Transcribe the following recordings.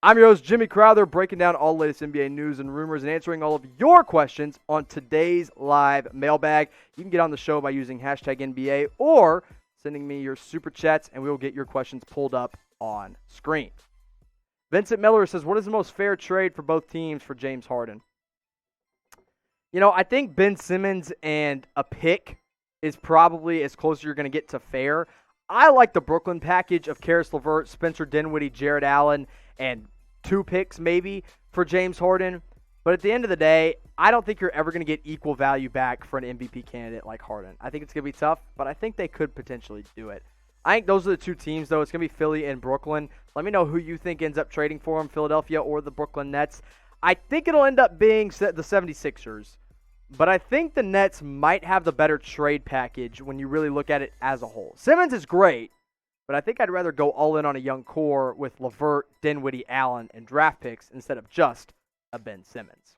I'm your host, Jimmy Crowther, breaking down all the latest NBA news and rumors and answering all of your questions on today's live mailbag. You can get on the show by using hashtag NBA or sending me your super chats, and we will get your questions pulled up on screen. Vincent Miller says, what is the most fair trade for both teams for James Harden? You know, I think Ben Simmons and a pick is probably as close as you're going to get to fair. I like the Brooklyn package of Karis LeVert, Spencer Dinwiddie, Jared Allen, and 2 picks maybe for James Harden. But at the end of the day, I don't think you're ever going to get equal value back for an MVP candidate like Harden. I think it's going to be tough, but I think they could potentially do it. I think those are the 2 teams, though. It's going to be Philly and Brooklyn. Let me know who you think ends up trading for them, Philadelphia or the Brooklyn Nets. I think it'll end up being the 76ers. But I think the Nets might have the better trade package when you really look at it as a whole. Simmons is great, but I think I'd rather go all in on a young core with LeVert, Dinwiddie, Allen, and draft picks instead of just a Ben Simmons.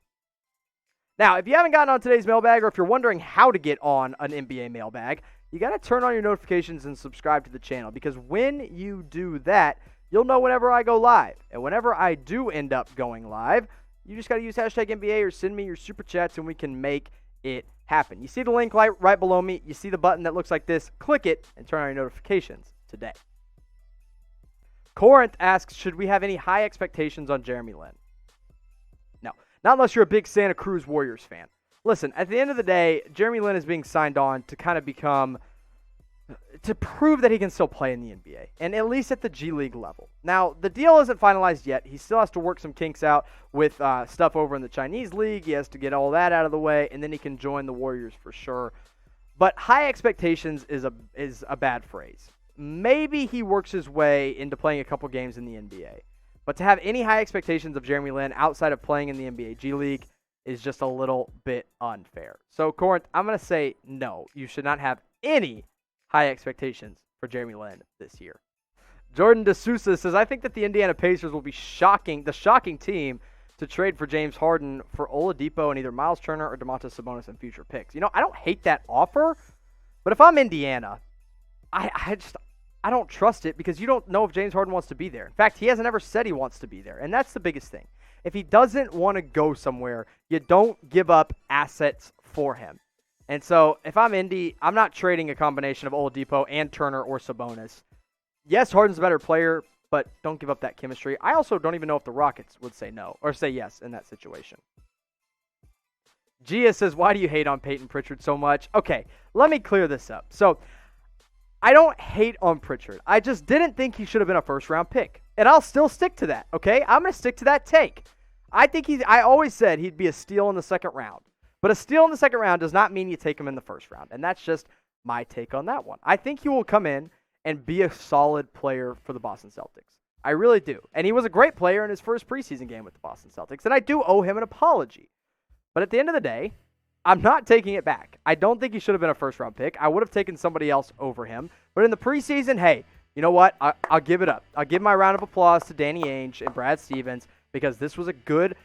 Now, if you haven't gotten on today's mailbag, or if you're wondering how to get on an NBA mailbag, you got to turn on your notifications and subscribe to the channel, because when you do that, you'll know whenever I go live. And whenever I do end up going live, you just got to use hashtag NBA or send me your super chats and we can make it happen. You see the link right below me. You see the button that looks like this. Click it and turn on your notifications today. Corinth asks, should we have any high expectations on Jeremy Lin? No, not unless you're a big Santa Cruz Warriors fan. Listen, at the end of the day, Jeremy Lin is being signed on to kind of to prove that he can still play in the NBA, and at least at the G League level. Now, the deal isn't finalized yet. He still has to work some kinks out with stuff over in the Chinese League. He has to get all that out of the way, and then he can join the Warriors for sure. But high expectations is a bad phrase. Maybe he works his way into playing a couple games in the NBA. But to have any high expectations of Jeremy Lin outside of playing in the NBA G League is just a little bit unfair. So, Corinth, I'm going to say no. You should not have any high expectations for Jeremy Lin this year. Jordan D'Souza says, I think that the Indiana Pacers will be the shocking team to trade for James Harden for Oladipo and either Miles Turner or Domantas Sabonis in future picks. You know, I don't hate that offer, but if I'm Indiana, I don't trust it, because you don't know if James Harden wants to be there. In fact, he hasn't ever said he wants to be there, and that's the biggest thing. If he doesn't want to go somewhere, you don't give up assets for him. And so if I'm Indy, I'm not trading a combination of Oladipo and Turner or Sabonis. Yes, Harden's a better player, but don't give up that chemistry. I also don't even know if the Rockets would say no or say yes in that situation. Gia says, why do you hate on Payton Pritchard so much? Okay, let me clear this up. So I don't hate on Pritchard. I just didn't think he should have been a first-round pick. And I'll still stick to that, okay? I'm going to stick to that take. I always said he'd be a steal in the second round. But a steal in the second round does not mean you take him in the first round. And that's just my take on that one. I think he will come in and be a solid player for the Boston Celtics. I really do. And he was a great player in his first preseason game with the Boston Celtics. And I do owe him an apology. But at the end of the day, I'm not taking it back. I don't think he should have been a first-round pick. I would have taken somebody else over him. But in the preseason, hey, you know what? I'll give it up. I'll give my round of applause to Danny Ainge and Brad Stevens, because this was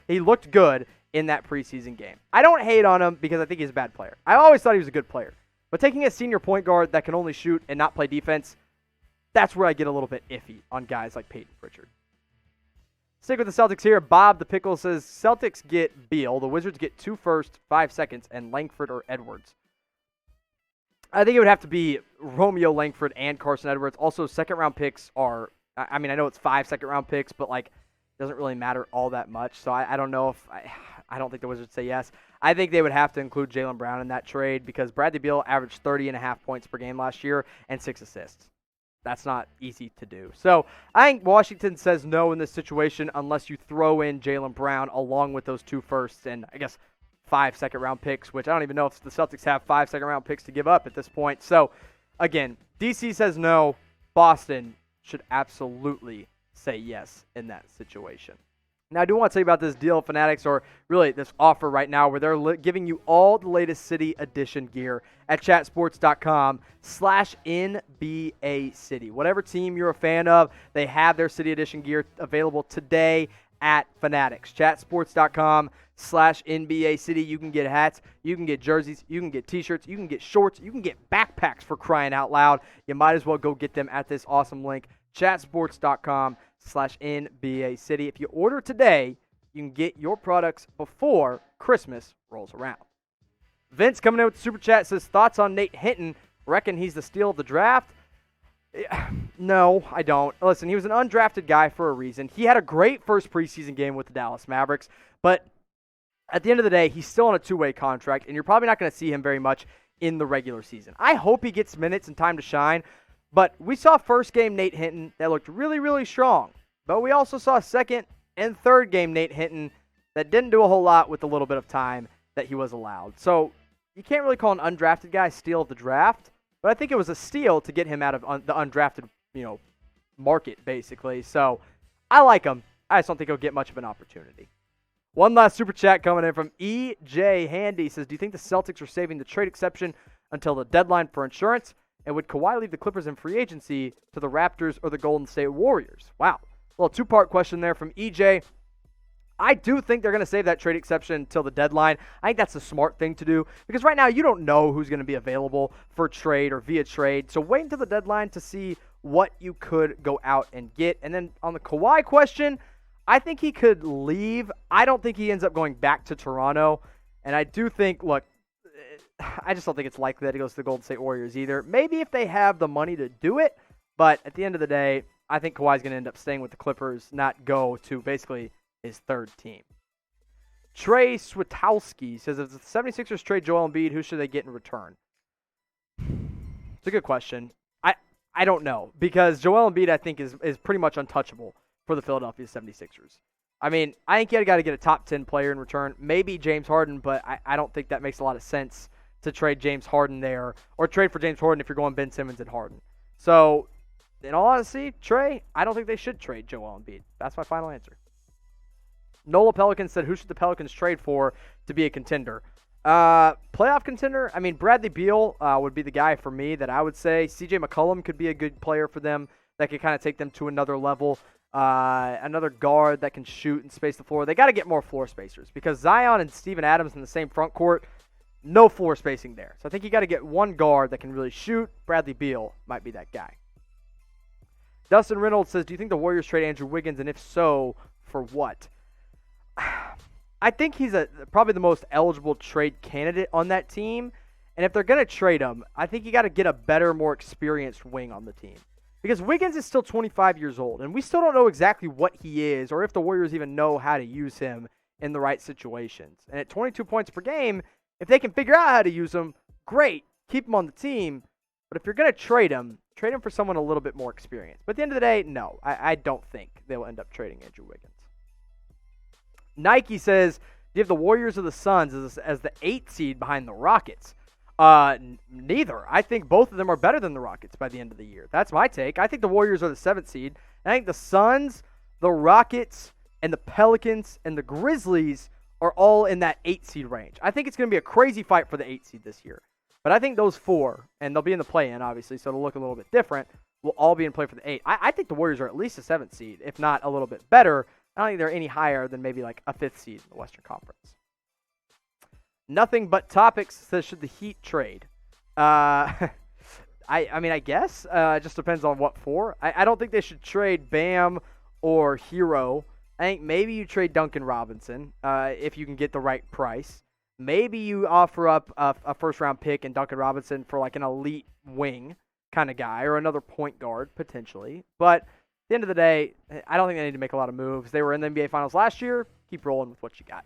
he looked good in that preseason game. I don't hate on him because I think he's a bad player. I always thought he was a good player. But taking a senior point guard that can only shoot and not play defense, that's where I get a little bit iffy on guys like Payton Pritchard. Stick with the Celtics here. Bob the Pickle says, Celtics get Beal, the Wizards get 2 firsts, 5 seconds, and Langford or Edwards. I think it would have to be Romeo Langford and Carson Edwards. Also, second-round picks are, I know it's 5 second-round picks, but it doesn't really matter all that much. So I don't know if, I don't think the Wizards say yes. I think they would have to include Jaylen Brown in that trade, because Bradley Beal averaged 30.5 points per game last year and 6 assists. That's not easy to do. So I think Washington says no in this situation unless you throw in Jaylen Brown along with those 2 firsts and I guess 5 second-round picks, which I don't even know if the Celtics have 5 second-round picks to give up at this point. So, again, DC says no. Boston should absolutely say yes in that situation. Now, I do want to tell you about this deal, Fanatics, or really this offer right now where they're giving you all the latest City Edition gear at chatsports.com/NBA City. Whatever team you're a fan of, they have their City Edition gear available today at Fanatics. Chatsports.com/NBA City. You can get hats, you can get jerseys, you can get t-shirts, you can get shorts, you can get backpacks, for crying out loud. You might as well go get them at this awesome link, chatsports.com/NBA City. If you order today, you can get your products before Christmas rolls around. Vince coming in with the Super Chat says, thoughts on Nate Hinton? Reckon he's the steal of the draft? No, I don't. Listen, he was an undrafted guy for a reason. He had a great first preseason game with the Dallas Mavericks, but at the end of the day, he's still on a two-way contract, and you're probably not going to see him very much in the regular season. I hope he gets minutes and time to shine, but we saw first game Nate Hinton that looked really, really strong. But we also saw second and third game Nate Hinton that didn't do a whole lot with the little bit of time that he was allowed. So you can't really call an undrafted guy steal of the draft, but I think it was a steal to get him out of the undrafted, market, basically. So I like him. I just don't think he'll get much of an opportunity. One last super chat coming in from E.J. Handy. Says, do you think the Celtics are saving the trade exception until the deadline for insurance? And would Kawhi leave the Clippers in free agency to the Raptors or the Golden State Warriors? Wow. A little two-part question there from E.J. I do think they're going to save that trade exception until the deadline. I think that's the smart thing to do because right now you don't know who's going to be available for trade or via trade. So wait until the deadline to see what you could go out and get. And then on the Kawhi question, I think he could leave. I don't think he ends up going back to Toronto. And I do think, look, I just don't think it's likely that he goes to the Golden State Warriors either. Maybe if they have the money to do it. But at the end of the day, I think Kawhi's going to end up staying with the Clippers, not go to basically his third team. Trey Switowski says, if the 76ers trade Joel Embiid, who should they get in return? It's a good question. I don't know because Joel Embiid, I think, is pretty much untouchable for the Philadelphia 76ers. I mean, I think you got to get a top 10 player in return. Maybe James Harden, but I don't think that makes a lot of sense to trade James Harden there or trade for James Harden if you're going Ben Simmons and Harden. So, in all honesty, Trey, I don't think they should trade Joel Embiid. That's my final answer. Nola Pelicans said, who should the Pelicans trade for to be a contender? Playoff contender? I mean, Bradley Beal would be the guy for me that I would say. CJ McCollum could be a good player for them that could kind of take them to another level. Another guard that can shoot and space the floor. They got to get more floor spacers because Zion and Steven Adams in the same front court, no floor spacing there. So I think you got to get one guard that can really shoot. Bradley Beal might be that guy. Dustin Reynolds says, do you think the Warriors trade Andrew Wiggins, and if so, for what? I think he's probably the most eligible trade candidate on that team. And if they're going to trade him, I think you got to get a better, more experienced wing on the team. Because Wiggins is still 25 years old, and we still don't know exactly what he is or if the Warriors even know how to use him in the right situations. And at 22 points per game, if they can figure out how to use him, great, keep him on the team. But if you're going to trade him for someone a little bit more experienced. But at the end of the day, no, I don't think they'll end up trading Andrew Wiggins. Nike says, do you have the Warriors or the Suns as the 8th seed behind the Rockets? Neither. I think both of them are better than the Rockets by the end of the year. That's my take. I think the Warriors are the 7th seed. And I think the Suns, the Rockets, and the Pelicans, and the Grizzlies are all in that 8th seed range. I think it's going to be a crazy fight for the 8th seed this year. But I think those 4, and they'll be in the play-in, obviously, so it'll look a little bit different, will all be in play for the 8. I think the Warriors are at least a 7th seed, if not a little bit better. I don't think they're any higher than maybe like a 5th seed in the Western Conference. Nothing but topics says, should the Heat trade? I mean, I guess. It just depends on what for. I don't think they should trade Bam or Hero. I think maybe you trade Duncan Robinson if you can get the right price. Maybe you offer up a first-round pick and Duncan Robinson for like an elite wing kind of guy or another point guard potentially. But at the end of the day, I don't think they need to make a lot of moves. They were in the NBA Finals last year. Keep rolling with what you got.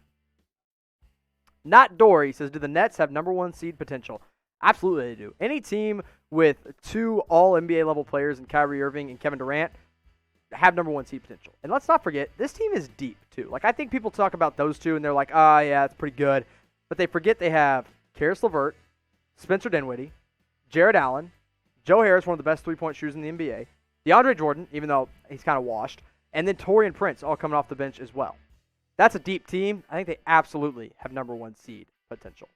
Not Dory says, do the Nets have number 1 seed potential? Absolutely they do. Any team with 2 all-NBA level players in Kyrie Irving and Kevin Durant have number 1 seed potential. And let's not forget, this team is deep too. Like, I think people talk about those two and they're like, oh, yeah, it's pretty good. But they forget they have Karis LeVert, Spencer Dinwiddie, Jared Allen, Joe Harris, one of the best three-point shooters in the NBA, DeAndre Jordan, even though he's kind of washed, and then Taurean Prince all coming off the bench as well. That's a deep team. I think they absolutely have number 1 seed potential.